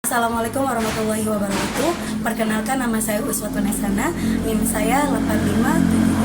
Assalamualaikum warahmatullahi wabarakatuh. Perkenalkan, nama saya Uswatun Esana, NIM saya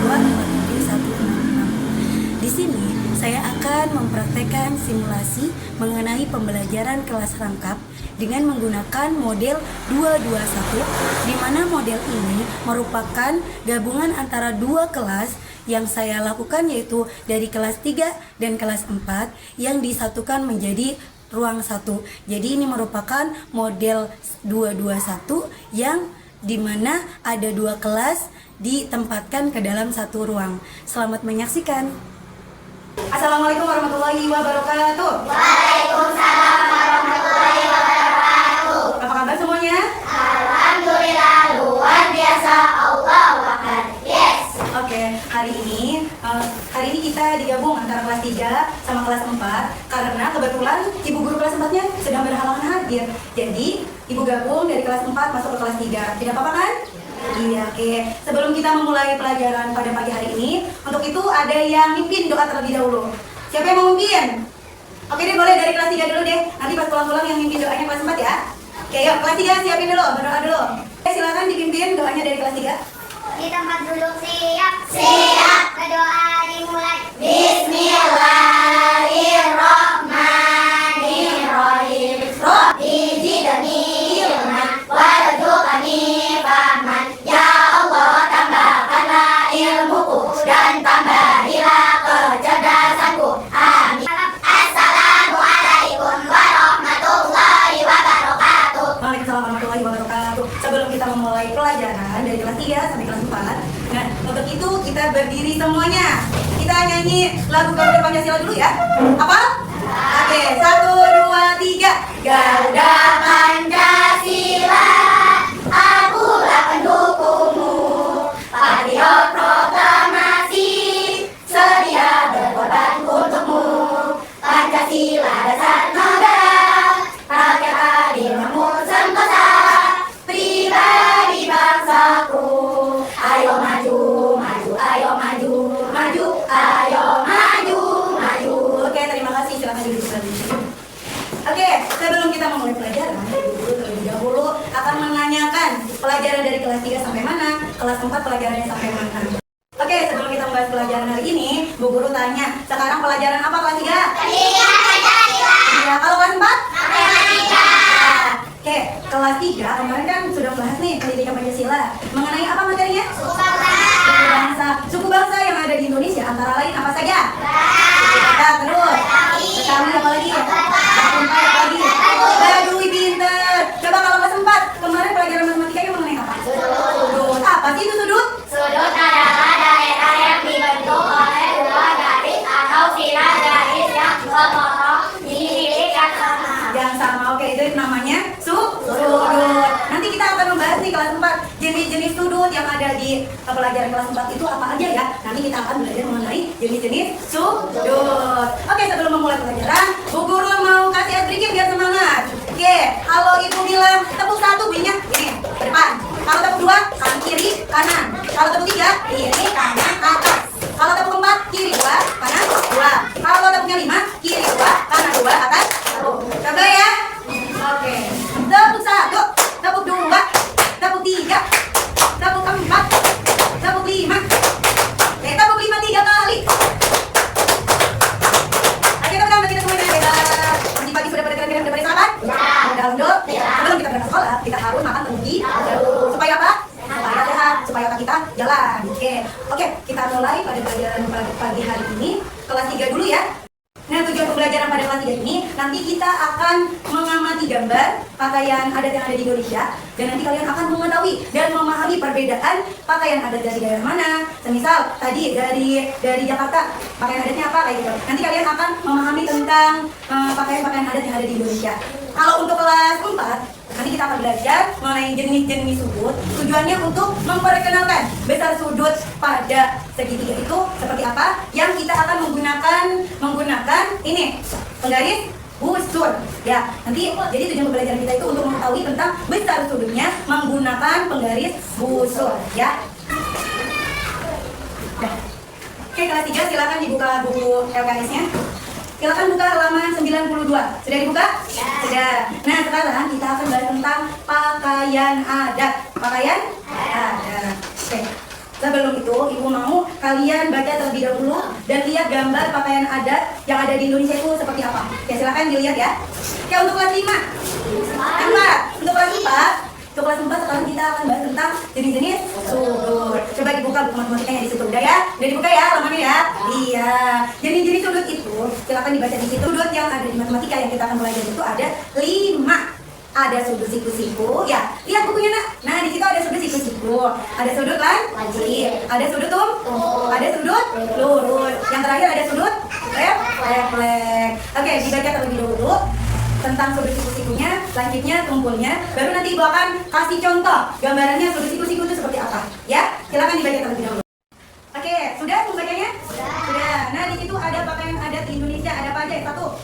85724716. Di sini saya akan mempraktekkan simulasi mengenai pembelajaran kelas rangkap dengan menggunakan model 221, di mana model ini merupakan gabungan antara dua kelas yang saya lakukan, yaitu dari kelas 3 dan kelas 4 yang disatukan menjadi ruang 1. Jadi ini merupakan model 221 yang dimana ada dua kelas ditempatkan ke dalam satu ruang. Selamat menyaksikan. Assalamualaikum warahmatullahi wabarakatuh. Waalaikumsalam warahmatullahi wabarakatuh. Apa kabar semuanya? Alhamdulillah, luar biasa. Allahu Akbar. Yes. Oke, hari ini kita digabung antara kelas 3 sama kelas 4 karena kebetulan ibu guru kelas 4-nya sedang berhalangan hadir. Jadi, ibu gabung dari kelas 4 masuk ke kelas 3. Tidak apa-apa kan? Iya, oke. Sebelum kita memulai pelajaran pada pagi hari ini, untuk itu ada yang mimpin doa terlebih dahulu. Siapa yang mau mimpin? Oke deh, boleh dari kelas 3 dulu deh. Nanti pas pulang-pulang yang mimpin doanya kelas 4 ya. Oke, yuk kelas 3 siapin dulu, berdoa dulu. Oke, silakan dipimpin doanya dari kelas 3. Di tempat duduk siap. Siap. Berdoa dimulai. Bismillahirrahmanirrahim. Rabbi zidni ilman warzuqni fahman. Ya Allah, tambahkanlah ilmuku dan tambahilah kecerdasanku. Amin. Assalamualaikum warahmatullahi wabarakatuh. Waalaikumsalam warahmatullahi wabarakatuh. Sebelum kita memulai pelajaran dari kelas 3 sampai kelas 4, nah untuk itu kita berdiri semuanya. Kita nyanyi lagu Garuda Pancasila dulu ya. Apa? Oke, 1, 2, 3. Garuda Pancasila, akulah pendukungmu. Patriot proklamasi, sedia berkorban untukmu. Pancasila dasar negara, rakyat adil makmur sentosa, pribadi bangsaku. Ayo maju, maju, ayo maju, maju, ayo maju, maju. Oke, terima kasih. Silakan duduk lagi. Oke, sebelum kita memulai pelajaran, ibu guru terlebih dahulu akan menanyakan pelajaran dari kelas 3 sampai mana, kelas 4 pelajarannya sampai mana. Oke, sebelum kita membahas pelajaran hari ini, Bu Guru tanya, sekarang pelajaran apa kelas 3? Pancasila. Iya, kalau kelas 4? Matematika. Oke, kelas 3 kemarin kan sudah bahas nih pendidikan Pancasila. Mengenai apa materinya? Suku bangsa. Suku bangsa. Suku bangsa yang ada di Indonesia antara lain apa saja? Nah, terus. Betawi apa lagi? Empat lagi. Baduy, pinter. Coba kalau kelas 4, kemarin pelajaran matematikanya mengenai apa? Sudut. Apa sih itu sudut? Sudut adalah daerah yang dibentuk oleh dua garis atau silang garis yang memotong di titik yang sama. Yang sama. Oke, itu namanya sudut. Nanti kita akan membahas nih kelas 4 jenis-jenis sudut yang ada di pelajaran kelas 4 itu apa aja ya. Nanti kita akan belajar mengenai jenis-jenis sudut. Oke, sebelum memulai pelajaran, Bu Guru mau kasih es sedikit biar semangat. Oke, kalau Ibu bilang tepuk 1 bunyinya ini ke depan. Kalau tepuk 2, kanan kiri kanan. Kalau tepuk 3, kiri kanan atas. Kalau tepuk 4, kiri 2, kanan 2. Kalau tepuknya 5, kiri 2, kanan 2, atas 1. Coba ya. Oke. Tepuk 1, tepuk 2, tepuk 3, tepuk 4, tepuk 5. Tepuk 5 3 kali. Oke, teman-teman, kita semuanya bebas. Pagi-pagi sudah pada kira-kira udah pada sarapan? Udah untuk sebelum kita berangkat sekolah, kita harus makan terlebih dahulu. Supaya apa? Supaya sehat, supaya otak kita jalan. Oke, kita mulai pada pelajaran pagi hari ini. Kelas 3 dulu ya. Nah, tujuan pembelajaran pada kelas 3 ini, nanti kita akan mengamati gambar pakaian adat yang ada di Indonesia. Dan nanti kalian akan mengetahui dan memahami perbedaan pakaian adat dari daerah mana. Semisal tadi dari Jakarta, pakaian adatnya apa kayak gitu. Nanti kalian akan memahami tentang pakaian-pakaian adat yang ada di Indonesia. Kalau untuk kelas 4, nanti kita akan belajar mengenai jenis-jenis sudut. Tujuannya untuk memperkenalkan besar sudut pada segitiga itu seperti apa. Yang kita akan menggunakan ini penggaris busur ya. Nanti jadi tujuan pembelajaran kita itu untuk mengetahui tentang besar sudutnya menggunakan penggaris busur ya. Oke, kelas 3 silakan dibuka buku LKS-nya. Silakan buka halaman 92. Sudah dibuka? Sudah. Nah, sekarang kita akan bahas tentang pakaian adat. Pakaian adat. Oke. Sebelum itu, Ibu mau kalian baca terlebih dahulu dan lihat gambar pakaian adat yang ada di Indonesia itu seperti apa. Oke, silakan dilihat ya. Oke, untuk kelas 5. Untuk kelas 4. Untuk kelas 4 sekarang kita akan bahas tentang jenis-jenis sudut. Coba dibuka buku matematikanya di situ. Udah ya? Udah dibuka ya halamannya ya? Iya. Jenis-jenis sudut itu silakan dibaca di situ. Sudut yang ada di matematika yang kita akan belajar itu ada 5. Ada sudut siku-siku, ya. Lihat bukunya nak. Nah di situ ada sudut siku-siku, ada sudut lancip, ada sudut ada sudut lurus. Yang terakhir ada sudut refleks. Oke, dibaca terlebih dahulu tentang sudut siku-sikunya, lancipnya, tumpulnya. Baru nanti Ibu akan kasih contoh gambarannya sudut siku-siku itu seperti apa. Ya, silakan dibaca terlebih dahulu. Oke, sudah membacanya? Sudah. Nah di situ ada pakaian adat di Indonesia. Ada apa aja? Satu.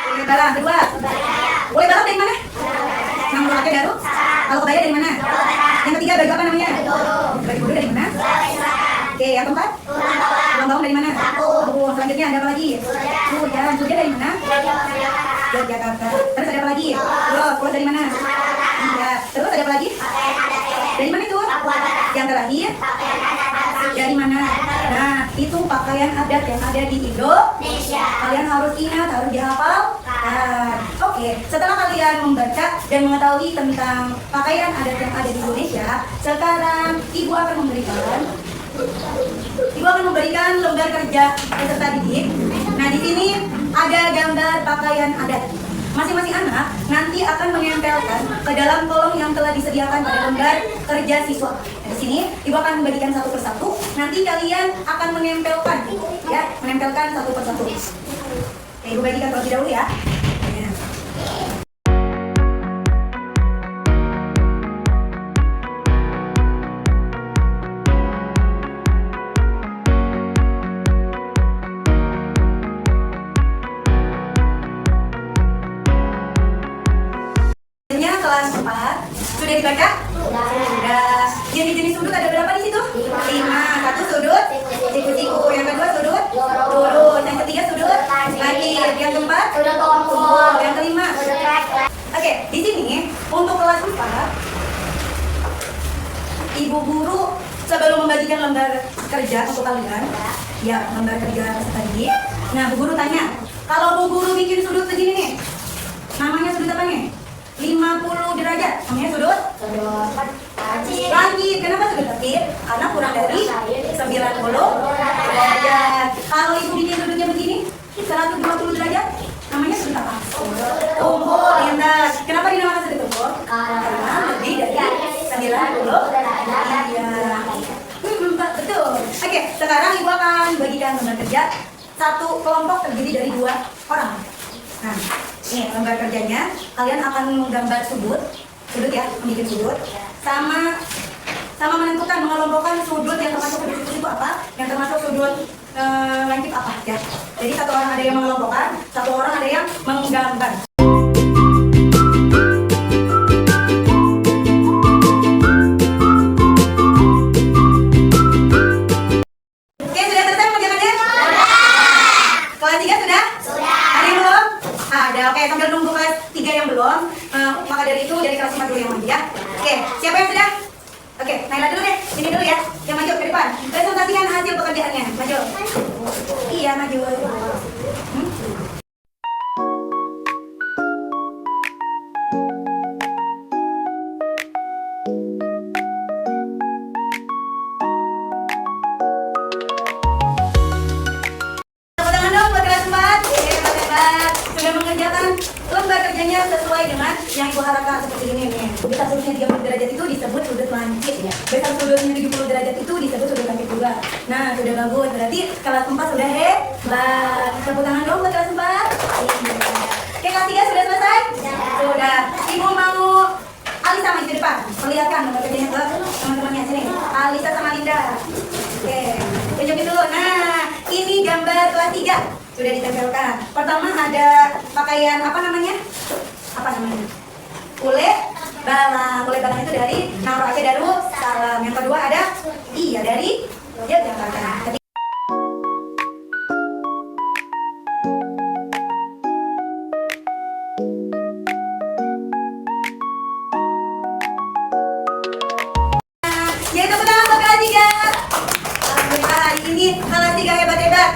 Boleh balang. Kedua. Boleh balang dari mana? Yang pakai daru? Kalau kebaya dari mana? Yang ketiga baju apa namanya? Baju bodoh dari mana? Oke, yang keempat? Ulang tahun dari mana? Oh, selanjutnya ada apa lagi? Hujan. Hujan dari mana? Yogyakarta. Terus ada apa lagi? Pulau dari mana? Iya. Terus ada apa lagi? Dari mana itu? Yang terakhir? Dari mana? Nah, itu pakaian adat yang ada di Indonesia. Kalian harus ingat, harus dihafal. Oke, setelah kalian membaca dan mengetahui tentang pakaian adat yang ada di Indonesia, sekarang Ibu akan memberikan lembar kerja peserta didik. Nah, di sini ada gambar pakaian adat. Masing-masing anak nanti akan menempelkan ke dalam kolom yang telah disediakan pada lembar kerja siswa. Nah, di sini Ibu akan membagikan satu persatu. Nanti kalian akan menempelkan, ya, menempelkan satu persatu. Oke, Ibu bagikan terlebih dahulu ya. Kelas 4 sudah dibaca? Sudah. Jenis-jenis sudut ada berapa di situ? 5. Satu sudut siku-siku, yang kedua sudut lurus, yang ketiga sudut lancip, yang keempat sudut tumpul, yang kelima sudut refleks. Oke, di sini untuk kelas 4 Ibu guru sebelum membagikan lembar kerja untuk kalian, ya, lembar kerja tadi. Nah, Bu guru tanya, kalau Bu guru bikin sudut segini nih, namanya sudut apa nih? 50 derajat, namanya sudut lancip. Kenapa sudut lancip? Karena kurang dari 90 derajat. Kalau Ibu bikin sudutnya begini, 120 derajat, namanya sudut apa? Tumpul, lintas. Kenapa dinamakan sudut tumpul? Karena lebih dari 90 derajat. Iya. Betul. Oke, sekarang Ibu akan bagikan lembar kerja. Satu kelompok terdiri dari 2 orang. Nah, ini lembar kerjanya, kalian akan menggambar sudut ya, membuat sudut, sama menentukan, mengelompokkan sudut yang termasuk sudut itu apa, yang termasuk sudut lancip apa ya. Jadi satu orang ada yang mengelompokkan, satu orang ada yang menggambar. Oke, sudah selesai pengerjaannya? Kelas 3 sudah? Ada yang belum? Ada. Oke, sambil nunggu kelas 3 yang belum, maka dari itu dari kelas 4 dulu yang maju ya. Oke, siapa yang sudah? Oke, Naila dulu deh. Sini dulu ya. Yang maju ke depan. Presentasikan hasil pekerjaannya. Maju. Iya, maju. Sudah mengerjakan lembar kerjanya sesuai dengan yang Ibu harapkan seperti ini nih. Besar sudutnya 30 derajat itu disebut sudut lancip ya. Besar sudutnya 70 derajat itu disebut sudut lancip juga. Nah, sudah bagus. Berarti kelas 4 sudah hebat. Tepuk tangan dong buat kelas 4. Oke, kelas 3 sudah selesai? Sudah. Ibu mau Alisa maju ke depan. Perlihatkan lembar kerjanya ke teman-temannya sini. Alisa sama Linda. Oke, tunjukin dulu. Nah, ini gambar kelas 3. Sudah ditempelkan. Pertama ada pakaian apa namanya? Kulit balang. Kulit balang itu dari Naro Aceh Darussalam. Yang kedua ada dari Yogyakarta.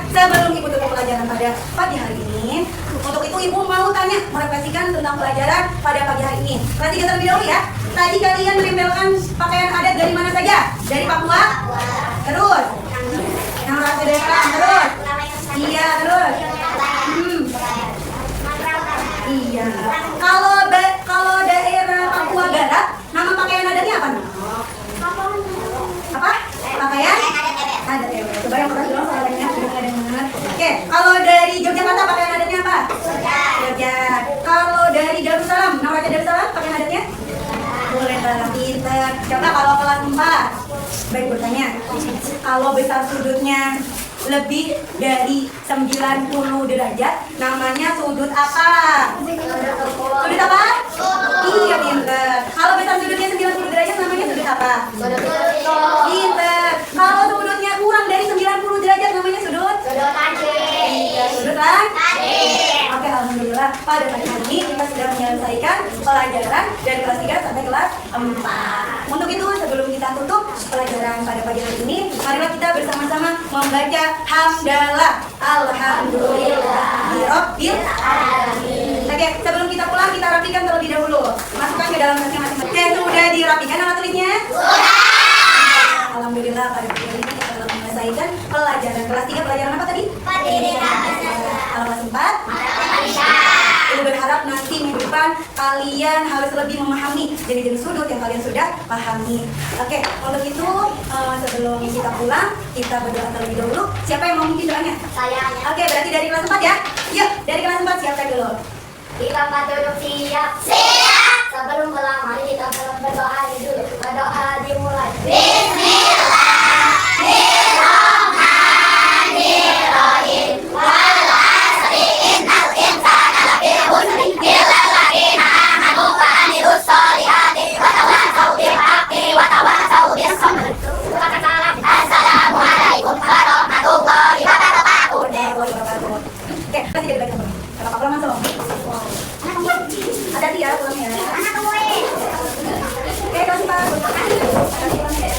sebelum Ibu tutup pelajaran pada pagi hari ini, untuk itu Ibu mau tanya, merefleksikan tentang pelajaran pada pagi hari ini. Kelas 3 terlebih dahulu ya. Tadi kalian menempelkan pakaian adat dari mana saja? Dari Papua? Terus? Yang rasa daerah? Terus? Iya, terus? Iya. Kalau daerah Papua Barat, nama pakaian adatnya apa? Apa? Pakaian? Adat ya. Coba yang pernah bilang soalnya sudah dengar. Oke. Kalau dari Yogyakarta pakaian adatnya apa? Jogja. Kalau dari Darussalam, nama Darussalam pakaian adatnya? Boleh pinter. Coba kalau kelas 4, baik bertanya. Kalau besar sudutnya lebih dari 90 derajat, namanya sudut apa? Sudut apa? Iya, pinter. Kalau besar sudutnya 90 derajat, namanya sudut apa? Pinter. Kalau sudutnya kurang dari 90 derajat, namanya sudut? Iya, sudut lanjut. Oke, alhamdulillah pada pagi hari ini kita sudah menyelesaikan pelajaran dari kelas 3 sampai kelas 4. Untuk itu, sebelum kita tutup pelajaran pada pagi hari ini, marilah kita bersama-sama membaca hamdalah. Alhamdulillahirabbil alamin. Oke, sebelum kita pulang kita rapikan terlebih dahulu. Masukkan ke dalam tasnya masing-masing. Oke, sudah dirapikan alat tulisnya? Sudah. Alhamdulillah pada pagi hari ini kita telah menyelesaikan pelajaran kelas 3. Pelajaran apa tadi? Pendidikan. Kalau kelas 4? Ibu berharap nanti minggu depan kalian harus lebih memahami jenis-jenis sudut yang kalian sudah pahami. Oke, untuk itu sebelum kita pulang, kita berdoa terlebih dahulu. Siapa yang mau memimpin doanya? Saya. Oke, berarti dari kelas 4 ya? Yuk, dari kelas 4 siapa dulu? Di tempat duduk siap. Siap. Sebelum pulang, mari kita berdoa dulu. Berdoa dimulai. Bismillahirrahmanirrahim. Wal asri innal insana lafi khusr illa alladziina aamanu wa 'amilus sholihati wa tawassaw bil haqqi wa tawassaw bis sabr. Assalamualaikum warahmatullahi wabarakatuh. Oke, kasih kita baca. Kalau pulang masuk. Hati-hati ya pulangnya. Oke, kasih Pak. Kasih pulang ya.